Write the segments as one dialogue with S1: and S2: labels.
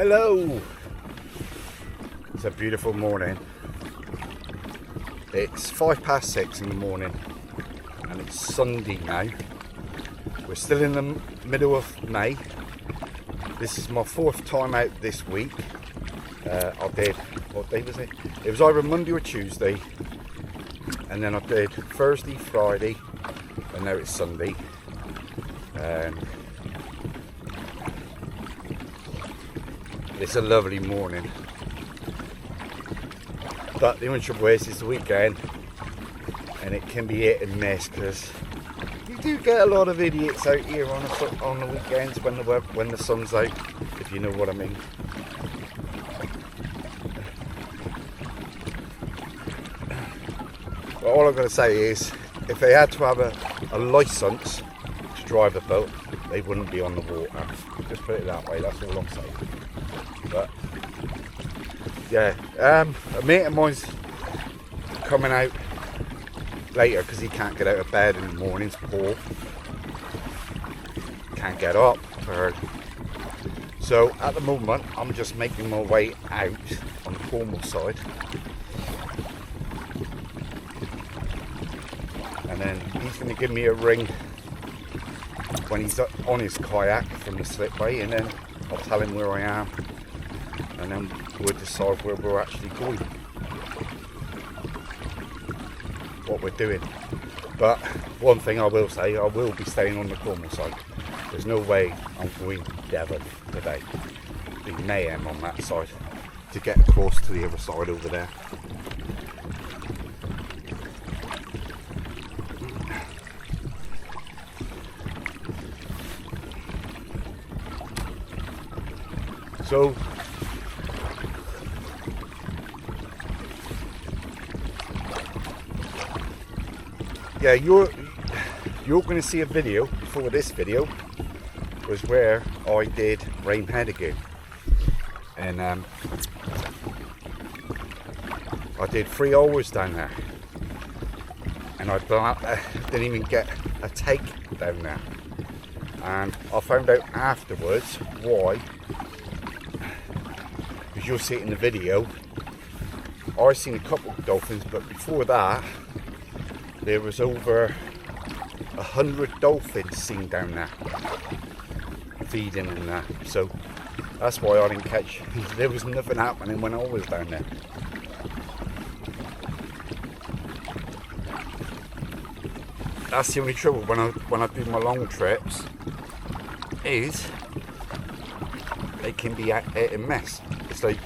S1: Hello! It's a beautiful morning. It's 6:05 in the morning and it's Sunday now. We're still in the middle of May. This is my 4th time out this week. I did, what day was it? It was either Monday or Tuesday, and then I did Thursday, Friday, and now it's Sunday. It's a lovely morning, but the only trouble is it's the weekend and it can be hit and miss, because you do get a lot of idiots out here on the weekends when the sun's out, if you know what I mean. But all I'm going to say is, if they had to have a licence to drive a boat, they wouldn't be on the water. Just put it that way, that's all I'm saying. But yeah, a mate of mine's coming out later because he can't get out of bed in the mornings. Paul can't get up early. So at the moment I'm just making my way out on the Cornwall side, and then he's going to give me a ring when he's on his kayak from the slipway, and then I'll tell him where I am, and then we'll decide where we're actually going, what we're doing. But one thing I will say, I will be staying on the Cornwall side. There's no way I'm going Devon today. It'll be mayhem on that side to get across to the other side over there. So yeah, you're going to see a video before this video was where I did Rainhead again, and I did 3 hours down there, and I didn't even get a take down there, and I found out afterwards why. Because you'll see it in the video, I've seen a couple of dolphins, but before that there was over 100 dolphins seen down there feeding and that. So that's why I didn't catch. There was nothing happening when I was down there. That's the only trouble when I do my long trips, is they can be hit and miss. It's like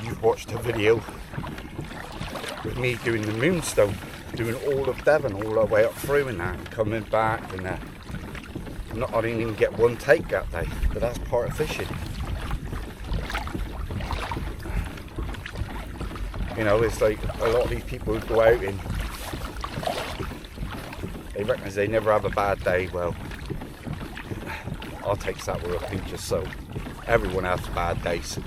S1: you've watched a video with me doing the Moonstone, doing all of Devon, all the way up through and that, and coming back and that. I didn't even get one take that day, but that's part of fishing. You know, it's like a lot of these people who go out and they reckon they never have a bad day. Well, I'll take that with a pinch of salt. Everyone has bad days.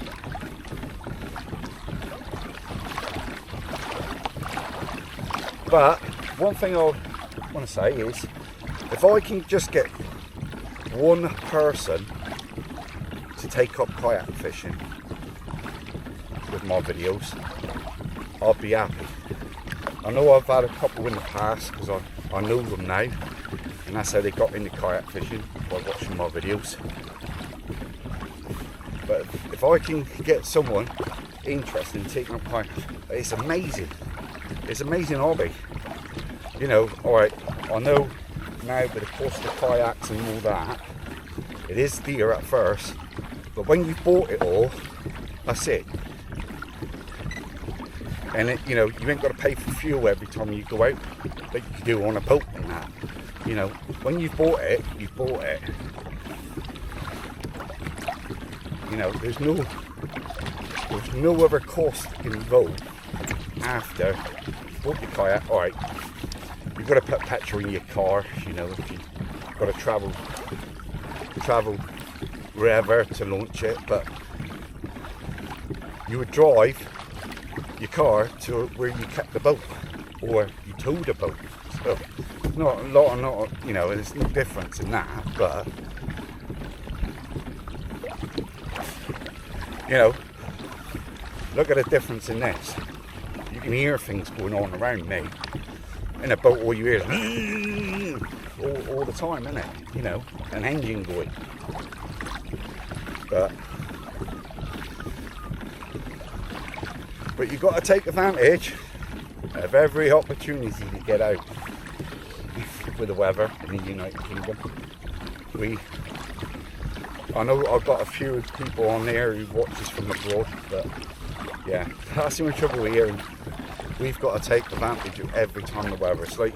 S1: But one thing I want to say is, if I can just get one person to take up kayak fishing with my videos, I'll be happy. I know I've had a couple in the past because I know them now, and that's how they got into kayak fishing, by watching my videos. But if I can get someone interested in taking up kayak, it's amazing. It's an amazing hobby. You know, alright, I know now with the cost of kayaks and all that, it is dear at first, but when you've bought it all, that's it. And it, you know, you ain't got to pay for fuel every time you go out, like you do on a boat and that. You know, when you've bought it, you've bought it. You know, there's no other cost involved after you bought your kayak. Alright, you've got to put petrol in your car, you know, if you've got to travel wherever to launch it, but you would drive your car to where you kept the boat, or you towed the boat. So not a lot, you know, there's no difference in that, but You know, look at the difference in this. You can hear things going on around me. In a boat, all you hear is all the time, isn't it? You know, an engine going. But you've got to take advantage of every opportunity to get out with the weather in the United Kingdom. I know I've got a few people on there who watch us from abroad, but yeah, that's the only trouble here. And we've got to take advantage of every time the weather. It's like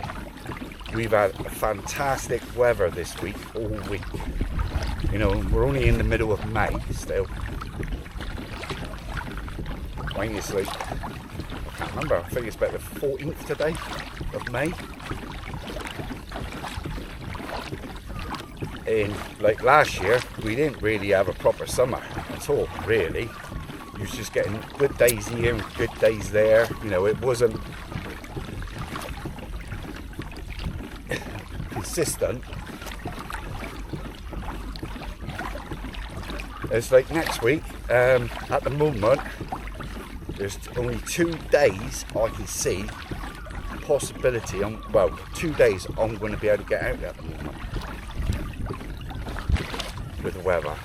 S1: we've had a fantastic weather this week, all week. You know, we're only in the middle of May still. I think it's like, I can't remember, I think it's about the 14th today of May. And like last year, we didn't really have a proper summer at all, really. You was just getting good days here and good days there. You know, it wasn't consistent. It's like next week, at the moment, there's only 2 days I can see possibility on, well, 2 days I'm going to be able to get out at the moment with the weather.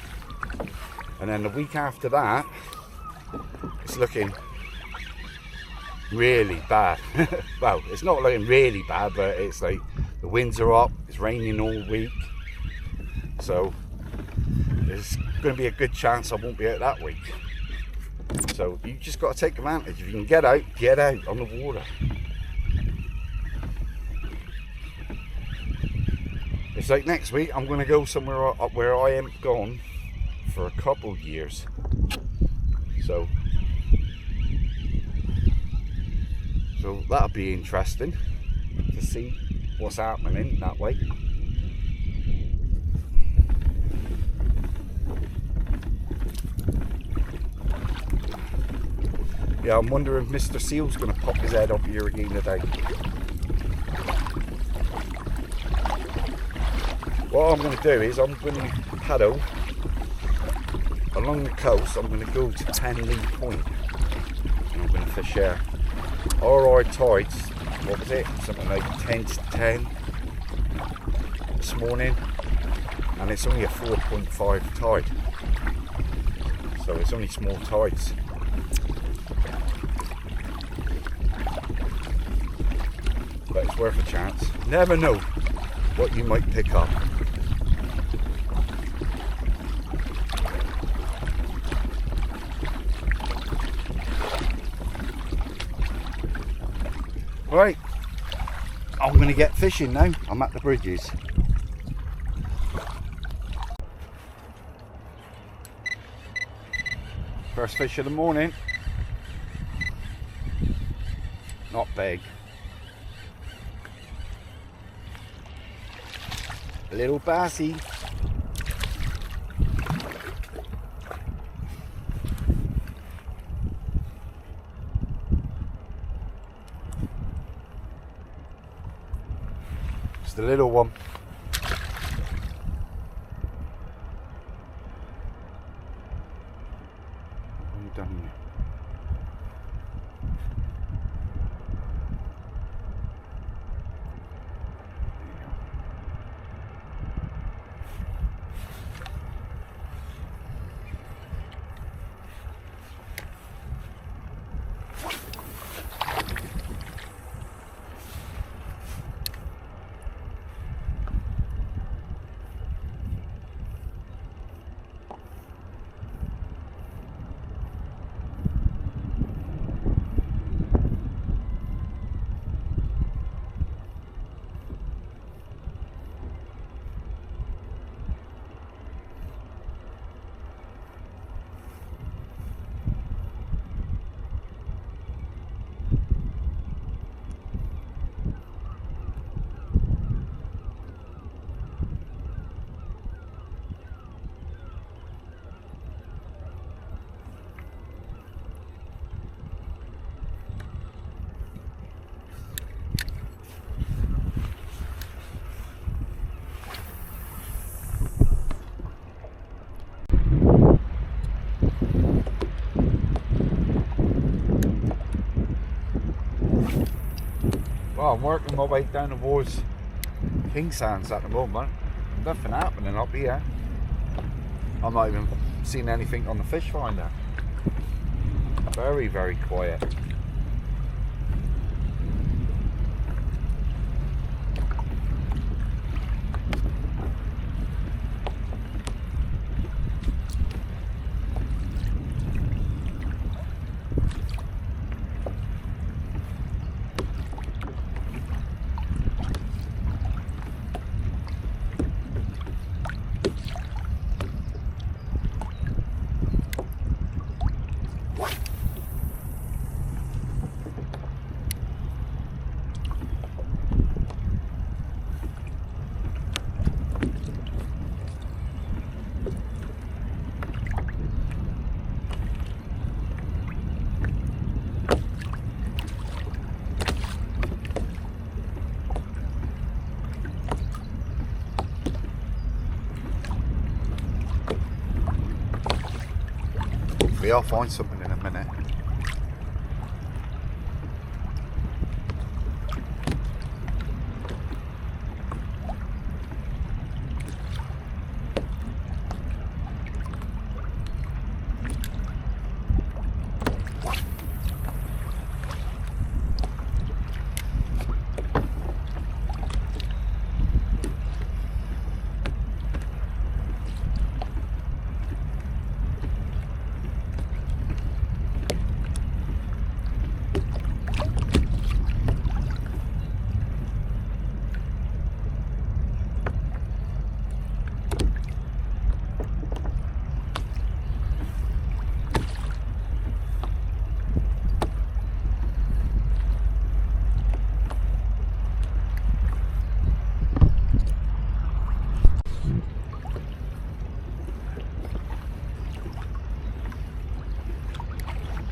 S1: And then the week after that, it's looking really bad. Well, it's not looking really bad, but it's like the winds are up, it's raining all week. So there's going to be a good chance I won't be out that week. So you just got to take advantage. If you can get out on the water. It's like next week I'm going to go somewhere up where I haven't gone for a couple of years. So that'll be interesting to see what's happening that way. Yeah, I'm wondering if Mr. Seal's going to pop his head up here again today. What I'm going to do is I'm going to paddle along the coast. I'm going to go to Penlee Point and I'm going to fish there. Our tides, what was it? Something like 10 to 10 this morning, and it's only a 4.5 tide. So it's only small tides. But it's worth a chance. Never know what you might pick up. Right, I'm going to get fishing now. I'm at the bridges. First fish of the morning. Not big. A little bassy. Just a little one. What have you done here? Well, I'm working my way down towards King Sands at the moment. Nothing happening up here. I'm not even seeing anything on the fish finder. Very, very quiet. Hopefully I'll find something in a minute.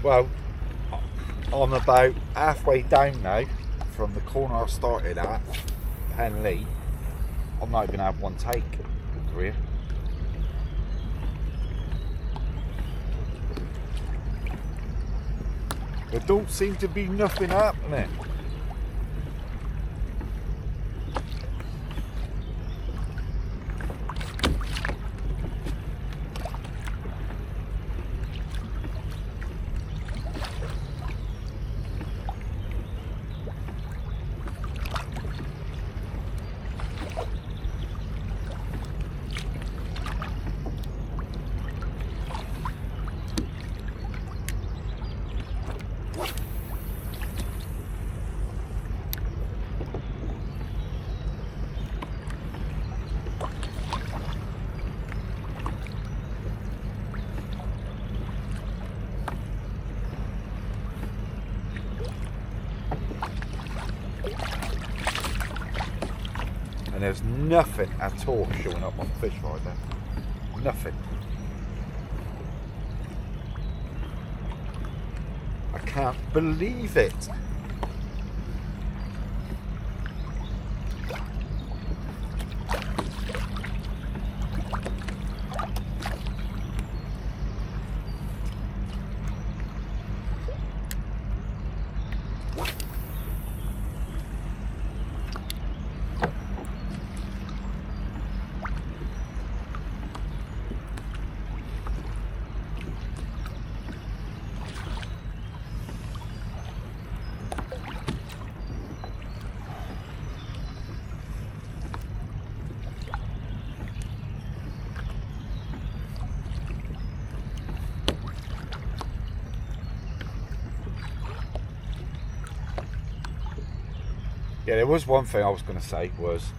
S1: Well, I'm about halfway down now from the corner I started at, Penlee. I'm not even had one take over here. There don't seem to be nothing happening. And there's nothing at all showing up on the fish finder. Nothing. I can't believe it. Yeah, there was one thing I was going to say was,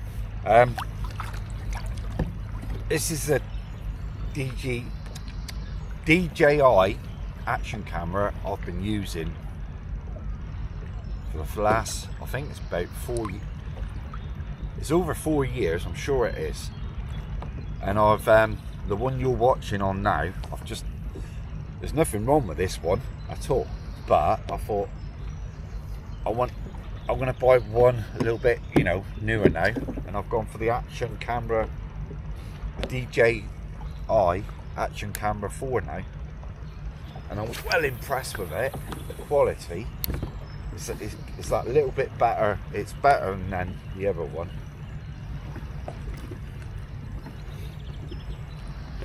S1: this is a DJI action camera I've been using for the last, I think it's about 4 years. It's over 4 years, I'm sure it is. And I've, the one you're watching on now, there's nothing wrong with this one at all. But I thought, I'm going to buy one a little bit, newer now. And I've gone for the action camera, the DJI action camera 4 now. And I'm well impressed with it, the quality. It's that little bit better. It's better than the other one.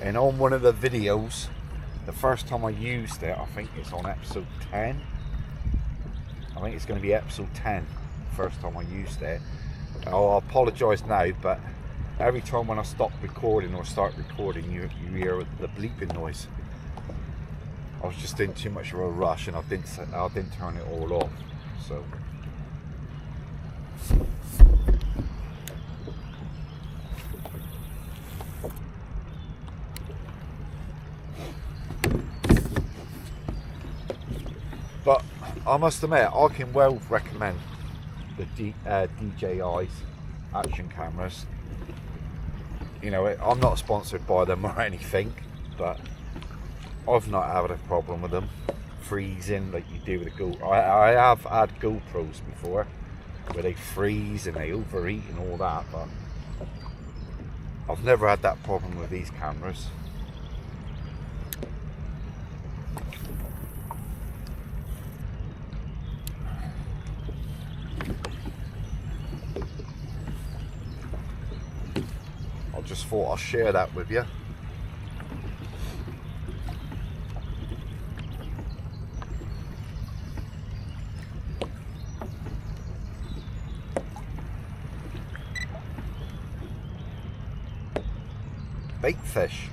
S1: And on one of the videos, the first time I used it, I think it's on episode 10. I think it's going to be episode 10, first time I used it. I apologise now, but every time when I stop recording or start recording, you hear the bleeping noise. I was just in too much of a rush and I didn't turn it all off. So but I must admit, I can well recommend the DJI's action cameras. You know, I'm not sponsored by them or anything, but I've not had a problem with them freezing like you do with a GoPro. I have had GoPros before where they freeze and they overheat and all that, but I've never had that problem with these cameras. I just thought I'd share that with you. Bait fish.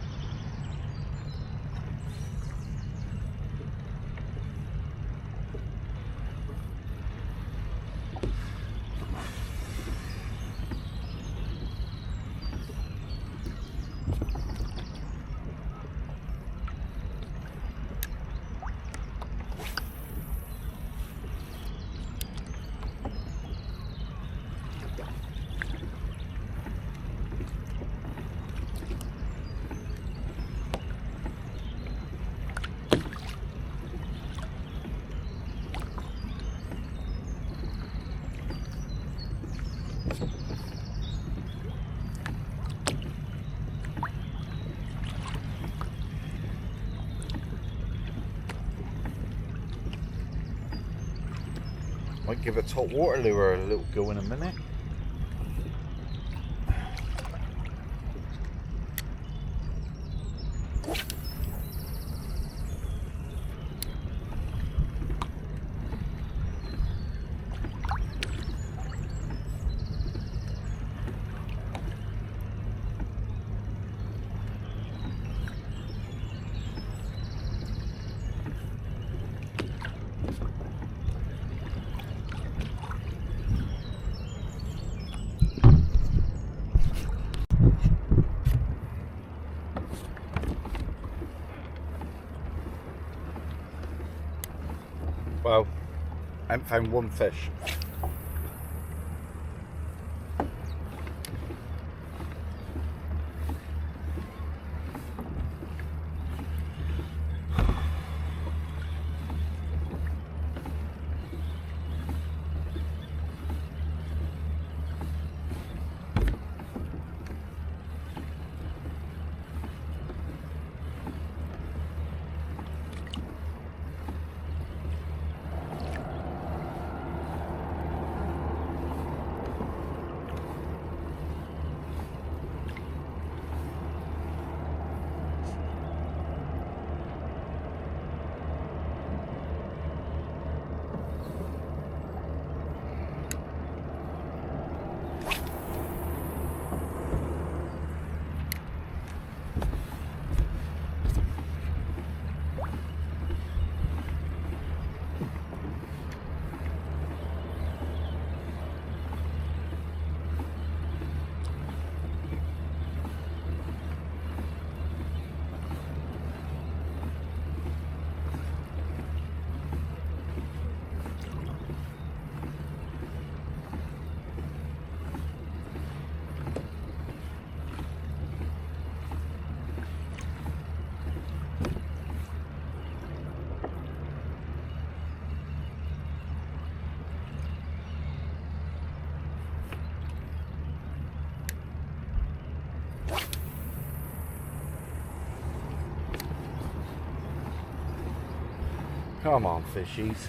S1: Might give a top water lure a little go in a minute. Well, I haven't found one fish. Come on, fishies.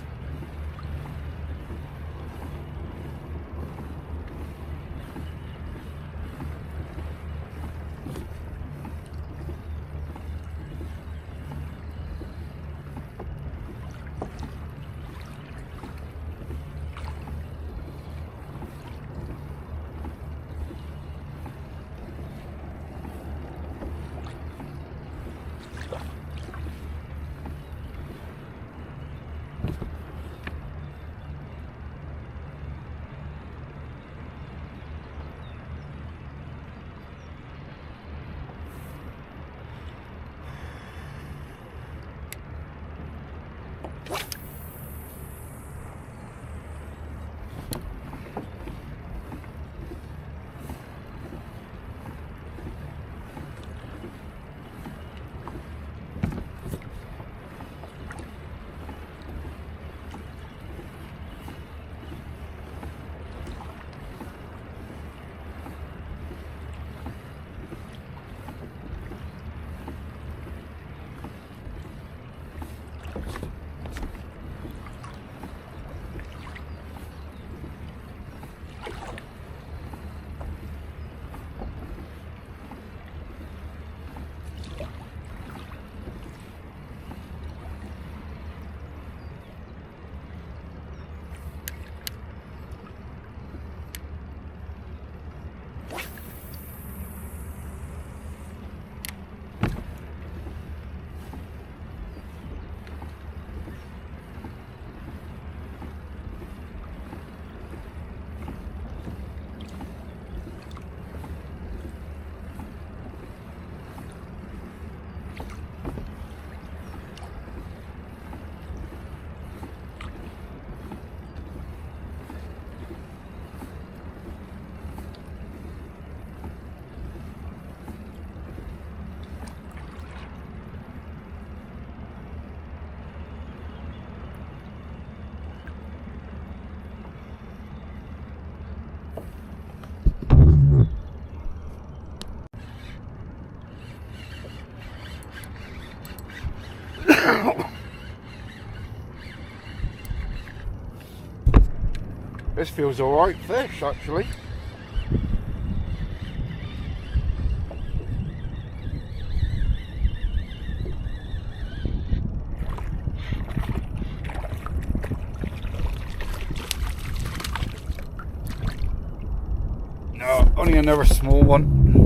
S1: This feels alright fish actually. No, only another small one.